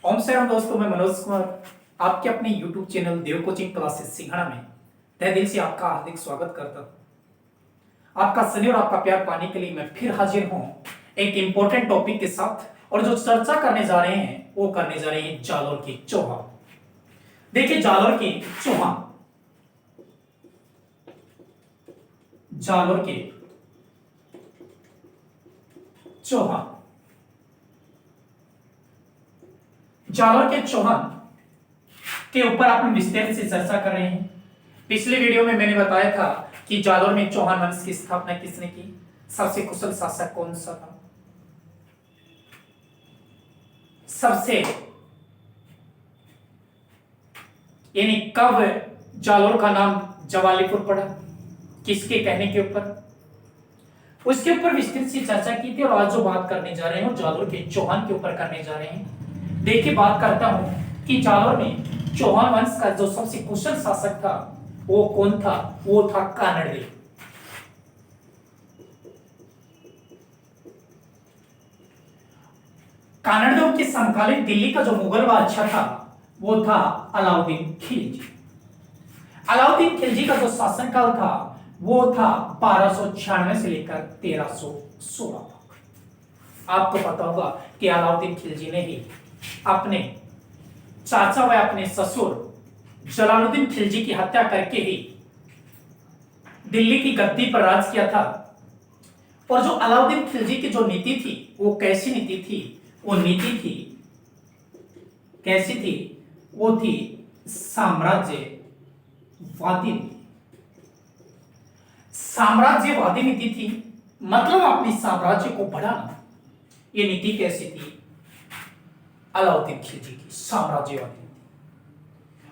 ओम साईराम दोस्तों, मैं मनोज कुमार आपके अपने YouTube चैनल देव कोचिंग क्लासेस सिंघाड़ा में तहे दिल से आपका हार्दिक स्वागत करता हूं। आपका स्नेह और आपका प्यार पाने के लिए मैं फिर हाजिर हूं एक इंपॉर्टेंट टॉपिक के साथ। और जो चर्चा करने जा रहे हैं वो करने जा रहे हैं जालोर के चौहान। देखिए, जालोर के चौहान, जालोर के चौहान, जालोर के चौहान के ऊपर अपन विस्तार से चर्चा कर रहे हैं। पिछले वीडियो में मैंने बताया था कि जालोर में चौहान वंश की स्थापना किसने की, सबसे कुशल शासक कौन सा था, सबसे यानी कब जालोर का नाम जवालीपुर पड़ा, किसके कहने के ऊपर, उसके ऊपर विस्तृत से चर्चा की थी। और आज जो बात करने जा रहे हैं वो जालोर के चौहान के ऊपर करने जा रहे हैं। देखिए, बात करता हूं कि जालोर में चौहान वंश का जो सबसे कुशल शासक था वो कौन था, वो था कानड़देव। कानड़देव के समकालीन दिल्ली का जो मुगल बादशाह था वो था अलाउद्दीन खिलजी। अलाउद्दीन खिलजी का जो शासनकाल था वो था 1296 से लेकर 1316 तक। आपको पता होगा कि अलाउद्दीन खिलजी ने ही अपने चाचा व अपने ससुर जलालुद्दीन खिलजी की हत्या करके ही दिल्ली की गद्दी पर राज किया था। और जो अलाउद्दीन खिलजी की जो नीति थी वो कैसी नीति थी, वो नीति थी कैसी थी, वो थी साम्राज्यवादी नीति। साम्राज्यवादी नीति थी, मतलब अपने साम्राज्य को बढ़ाना। ये नीति कैसी थी, अलाउद्दीन खिलजी की साम्राज्यवादी नीति।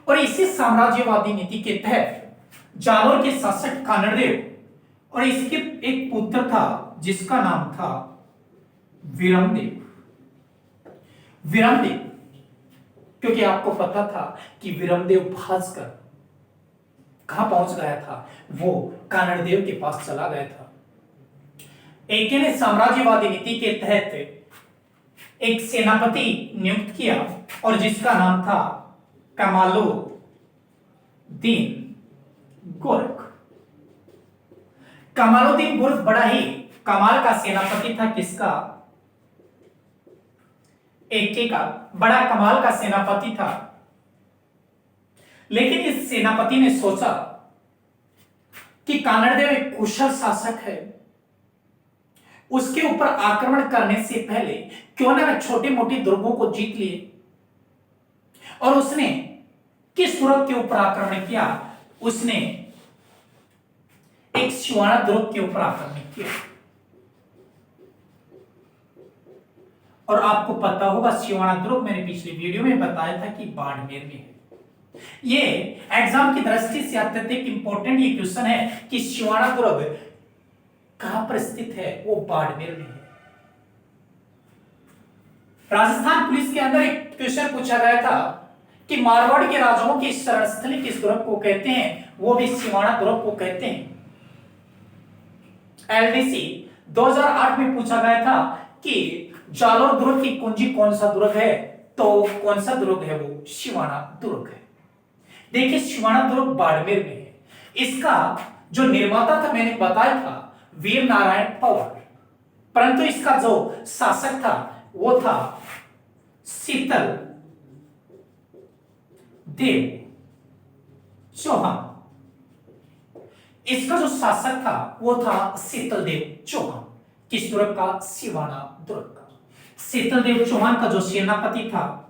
और इसी साम्राज्यवादी नीति के तहत जालोर के शासक कानड़देव और इसके एक पुत्र था जिसका नाम था विरमदेव। विरमदेव, क्योंकि आपको पता था कि विरमदेव भागकर कहां पहुंच गया था, वो कानड़देव के पास चला गया था। एक ने साम्राज्यवादी नीति के तहत एक सेनापति नियुक्त किया और जिसका नाम था कमालुद्दीन गोरख। कमालुद्दीन गोरख बड़ा ही कमाल का सेनापति था। किसका? एके का बड़ा कमाल का सेनापति था। लेकिन इस सेनापति ने सोचा कि कानड़देव एक कुशल शासक है, उसके ऊपर आक्रमण करने से पहले क्यों ना मैं छोटे मोटे दुर्गों को जीत लिए। और उसने किस दुर्ग के ऊपर आक्रमण किया? उसने एक सिवाना दुर्ग के ऊपर आक्रमण किया। और आपको पता होगा सिवाना दुर्ग मैंने पिछले वीडियो में बताया था कि बाड़मेर में है। ये एग्जाम की दृष्टि से अत्यधिक इंपॉर्टेंट ये क्वेश्चन है कि सिवाना दुर्ग कहां पर स्थित है, वो बाड़मेर में है। राजस्थान पुलिस के अंदर एक क्वेश्चन पूछा गया था कि मारवाड़ के राजाओं की शरण स्थली किस दुर्ग को कहते हैं, वो भी सिवाना दुर्ग को कहते हैं। एलडीसी 2008 में पूछा गया था कि जालोर दुर्ग की कुंजी कौन सा दुर्ग है, तो कौन सा दुर्ग है, वो सिवाना दुर्ग है। देखिए, सिवाना दुर्ग बाड़मेर में है। इसका जो निर्माता था मैंने बताया था वीर नारायण पवार, परंतु इसका जो शासक था वो था शीतल देव चौहान। इसका जो शासक था वो था शीतल देव चौहान। किस दुर्ग का? सिवाना दुर्ग का। शीतल देव चौहान का जो सेनापति था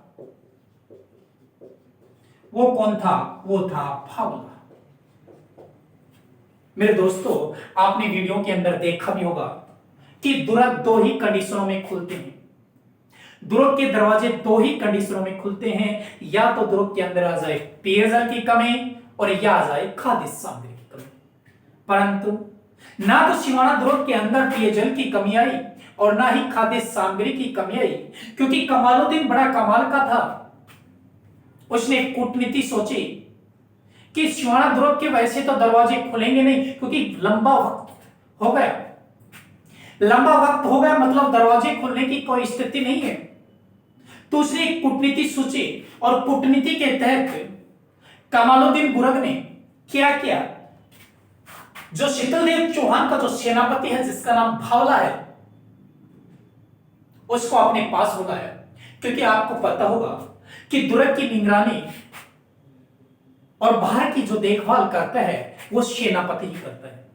वो कौन था? वो था फावला। मेरे दोस्तों, आपने वीडियो के अंदर देखा भी होगा कि दुर्ग दो ही कंडीशनों में खुलते हैं। दुर्ग के दरवाजे दो ही कंडीशनों में खुलते हैं, या तो दुर्ग के अंदर आ जाए पेयजल की कमी और या आ जाए खाद्य सामग्री की कमी। परंतु ना तो सिवाना दुर्ग के अंदर पेयजल की कमी आई और ना ही खाद्य सामग्री की कमी आई, क्योंकि कमालुद्दीन बड़ा कमाल का था। उसने कूटनीति सोची कि सिवाना दुर्ग के वैसे तो दरवाजे खुलेंगे नहीं, क्योंकि लंबा वक्त हो गया मतलब दरवाजे खुलने की कोई स्थिति नहीं है। तो उसने एक कूटनीति सोची और कूटनीति के तहत कमालुद्दीन गुरग ने क्या किया, जो शीतलदेव चौहान का जो सेनापति है जिसका नाम भावला है, उसको अपने पास बुलाया। क्योंकि आपको पता होगा कि दुर्ग की निगरानी और बाहर की जो देखभाल करता है वो सेनापति ही करता है।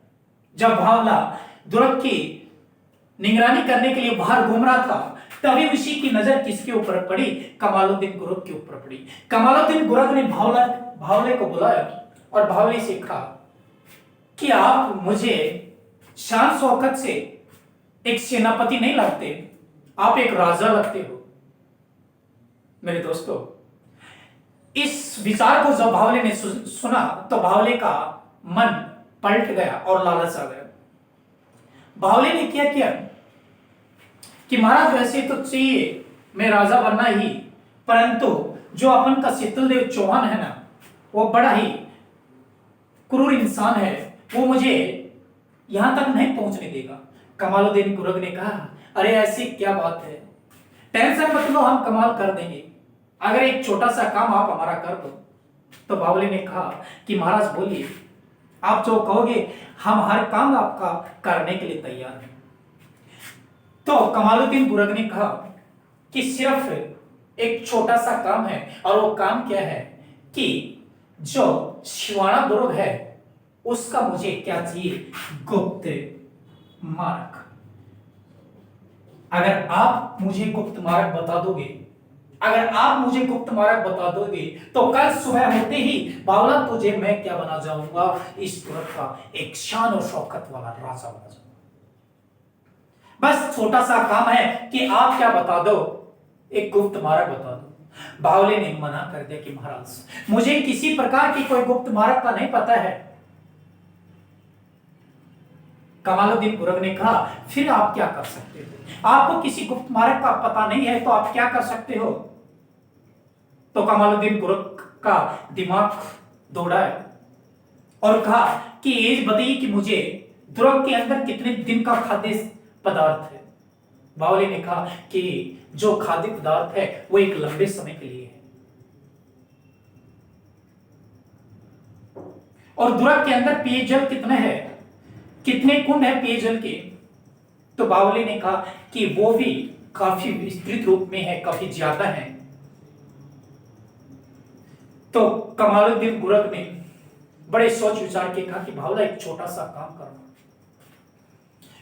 जब भावला दुर्ग की निगरानी करने के लिए बाहर घूम रहा था, तभी उसी की नजर किसके ऊपर पड़ी, कमालुद्दीन गुरग के ऊपर पड़ी। कमालुद्दीन गुरग ने भावले को बुलाया और भावले से कहा कि आप मुझे शान शौकत से एक सेनापति नहीं लगते, आप एक राजा लगते हो। मेरे दोस्तों, इस विचार को जब भावले ने सुना तो भावले का मन पलट गया और लालच आ गया। भावले ने क्या किया कि महाराज वैसे तो चाहिए मैं राजा बनना ही, परंतु जो अपन का शीतलदेव चौहान है ना, वो बड़ा ही क्रूर इंसान है, वो मुझे यहां तक नहीं पहुंचने देगा। कमालुद्दीन गुरग ने कहा, अरे ऐसी क्या बात है, टेंशन मत लो, हम कमाल कर देंगे, अगर एक छोटा सा काम आप हमारा कर दो। तो बावले ने कहा कि महाराज बोलिए, आप जो कहोगे हम हर काम आपका करने के लिए तैयार हैं। तो कमालुद्दीन गुरग ने कहा कि सिर्फ एक छोटा सा काम है, और वो काम क्या है कि जो शिवाना दुर्ग है उसका मुझे क्या चाहिए, गुप्त मार्ग। अगर आप मुझे गुप्त मार्ग बता दोगे, अगर आप मुझे गुप्त मार्ग बता दोगे तो कल सुबह होते ही बावला तुझे मैं क्या बना जाऊंगा, इस तुरंत का एक शान और शौकत वाला राजा बना जाऊंगा। बस छोटा सा काम है कि आप क्या बता दो, एक गुप्त मार्ग बता दो। बावले ने मना कर दिया कि महाराज मुझे किसी प्रकार की कोई गुप्त मार्ग का नहीं पता है। कमालुद्दीन गुरग ने कहा, फिर आप क्या कर सकते हो, आपको किसी गुप्त मार्ग का पता नहीं है तो आप क्या कर सकते हो। तो कमालुद्दीन गुरग का दिमाग दौड़ाया और कहा कि ये बताइए कि मुझे दुर्ग के अंदर कितने दिन का खाद्य पदार्थ है। बावली ने कहा कि जो खाद्य पदार्थ है वो एक लंबे समय के लिए है, और दुर्ग के अंदर पेयजल कितने हैं, कितने कुंड है पेयजल के। तो बावली ने कहा कि वो भी काफी विस्तृत रूप में है, काफी ज्यादा है। तो कमालुद्दीन गुरग ने बड़े सोच विचार के कहा कि बावला एक छोटा सा काम करना,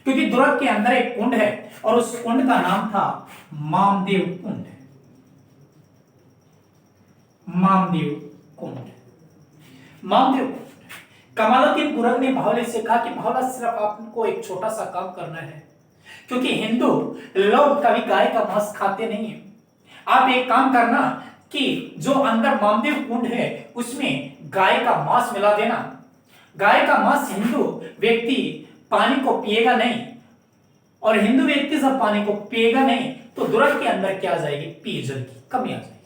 क्योंकि दुर्ग के अंदर एक कुंड है और उस कुंड का नाम था मामदेव कुंड। मामदेव कुंड, मामदेव कुंड। कमालुद्दीन गुरग ने भावले से कहा कि भावला सिर्फ आपको एक छोटा सा काम करना है, क्योंकि हिंदू लोग कभी गाय का मांस खाते नहीं है। आप एक काम करना कि जो अंदर मामदेव कुंड है उसमें गाय का मांस मिला देना। गाय का मांस हिंदू व्यक्ति पानी को पिएगा नहीं, और हिंदू व्यक्ति जब पानी को पिएगा नहीं तो दुर्ग के अंदर क्या आ जाएगी, पेयजल की कमी आ जाएगी।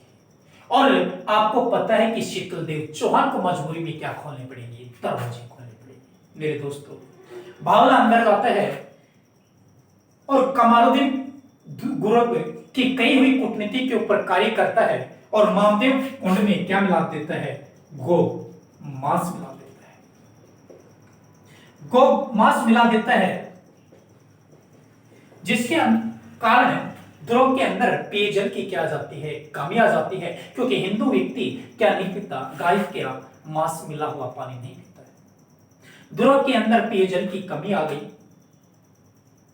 और आपको पता है कि शीतलदेव चौहान को मजबूरी में क्या खोलने पड़ेंगे, दरवाजे खोलने पड़ेंगे। मेरे दोस्तों, बावला अंदर जाता है और कमालुद्दीन गुरग की कई हुई कूटनीति के ऊपर कार्य करता है, और मामदेव कुंड में क्या मिला देता है, गो मांस मिला देता है, गो मांस मिला देता है, जिसके कारण दुर्ग के अंदर पेयजल की क्या जाती है, कमी आ जाती है, क्योंकि हिंदू व्यक्ति क्या नहीं पीता, गाय के मांस मिला हुआ पानी नहीं पीता है। दुर्ग के अंदर पेयजल की कमी आ गई।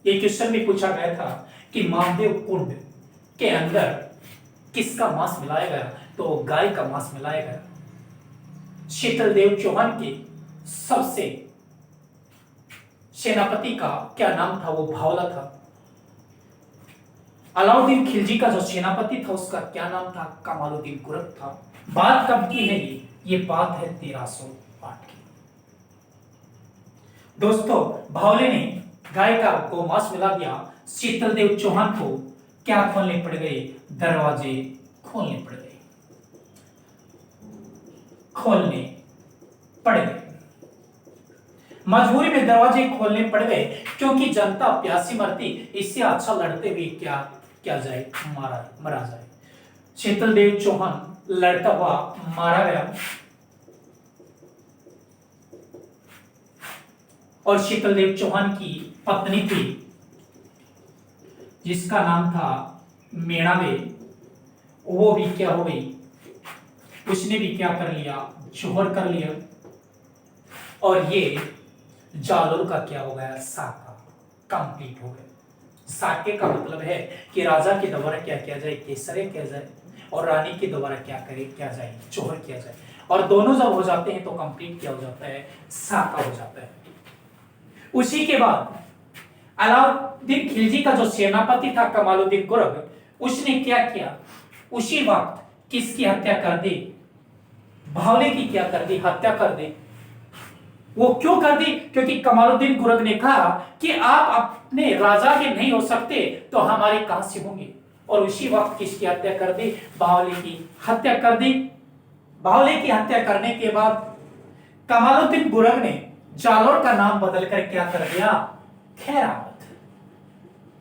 एक क्वेश्चन भी पूछा गया था कि मामदेव कुंड के अंदर किसका मांस मिलाया गया, तो गाय का मांस मिलाया गया। शीतलदेव चौहान के सबसे सेनापति का क्या नाम था, वो भावला था। अलाउद्दीन खिलजी का जो सेनापति था उसका क्या नाम था, कमालुद्दीन गुरग था। बात कब की है ये बात है 1308 की। दोस्तों, भावले ने गाय का गोमांस मिला दिया, शीतलदेव चौहान को क्या खोलने पड़ गए, दरवाजे खोलने पड़ गए, खोलने पड़ गए। मजबूरी में दरवाजे खोलने पड़ गए, क्योंकि जनता प्यासी मरती, इससे अच्छा लड़ते हुए क्या जाए, मारा जाए। शीतलदेव चौहान लड़ता हुआ मारा गया और शीतलदेव चौहान की पत्नी थी जिसका नाम था मेणाबे, वो भी क्या हो गई, उसने भी क्या कर लिया, जोहर कर लिया। और ये जालोर का क्या हो गया, साका कंप्लीट हो गया। साके का मतलब है कि राजा के द्वारा क्या किया जाए, केसरे किया जाए, और रानी के द्वारा क्या करे, क्या जाए, जोहर किया जाए। और दोनों जब हो जाते हैं तो कंप्लीट क्या हो जाता है, साका हो जाता है। उसी के बाद अलाउद्दीन खिलजी का जो सेनापति था कमालुद्दीन गुरग, उसने क्या किया, उसी वक्त किसकी हत्या कर दी, भावले की क्या कर दी, हत्या कर दी। वो क्यों कर दी, क्योंकि कमालुद्दीन गुरग ने कहा कि आप अपने राजा के नहीं हो सकते तो हमारे कहां से होंगे। और उसी वक्त किसकी हत्या कर दी, बावले की हत्या कर दी। बावले की हत्या करने के बाद कमालुद्दीन गुरग ने जालोर का नाम बदलकर क्या कर दिया, खैराबाद।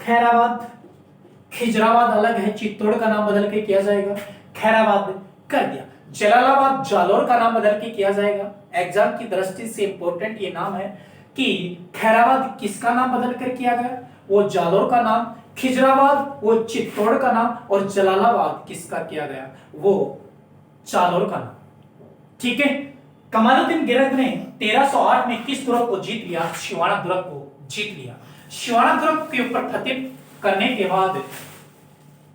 खैराबाद, खिजराबाद अलग है, चित्तौड़ का नाम बदल के किया जाएगा, खैराबाद कर दिया। जलालाबाद जालोर का नाम बदल के किया जाएगा। एग्जाम की दृष्टि से इंपॉर्टेंट ये नाम है कि खैराबाद किसका नाम बदल कर किया गया, वो जालोर का नाम, खिजराबाद वो चित्तौड़ का नाम, और जलालाबाद किसका किया गया, वो जालोर का नाम। ठीक है। कमालुद्दीन गुरग ने 1308 में किस दुर्ग को जीत लिया, शिवाना दुर्ग को जीत लिया। शिवाना दुर्ग के ऊपर फतेह करने के बाद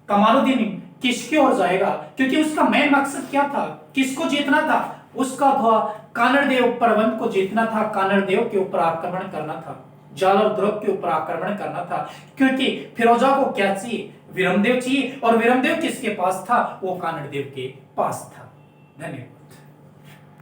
कमालुद्दीन किसकी ओर जाएगा, क्योंकि उसका मेन मकसद क्या था, किसको जीतना था, उसका था कानड़देव परबंध को जीतना था, कानड़देव के ऊपर आक्रमण करना था, जालोर दुर्ग के ऊपर आक्रमण करना था। क्योंकि फिरोजा को क्या चाहिए, विरमदेव चाहिए, और विरमदेव किसके पास था, वो कानड़देव के पास था। धन्यवाद।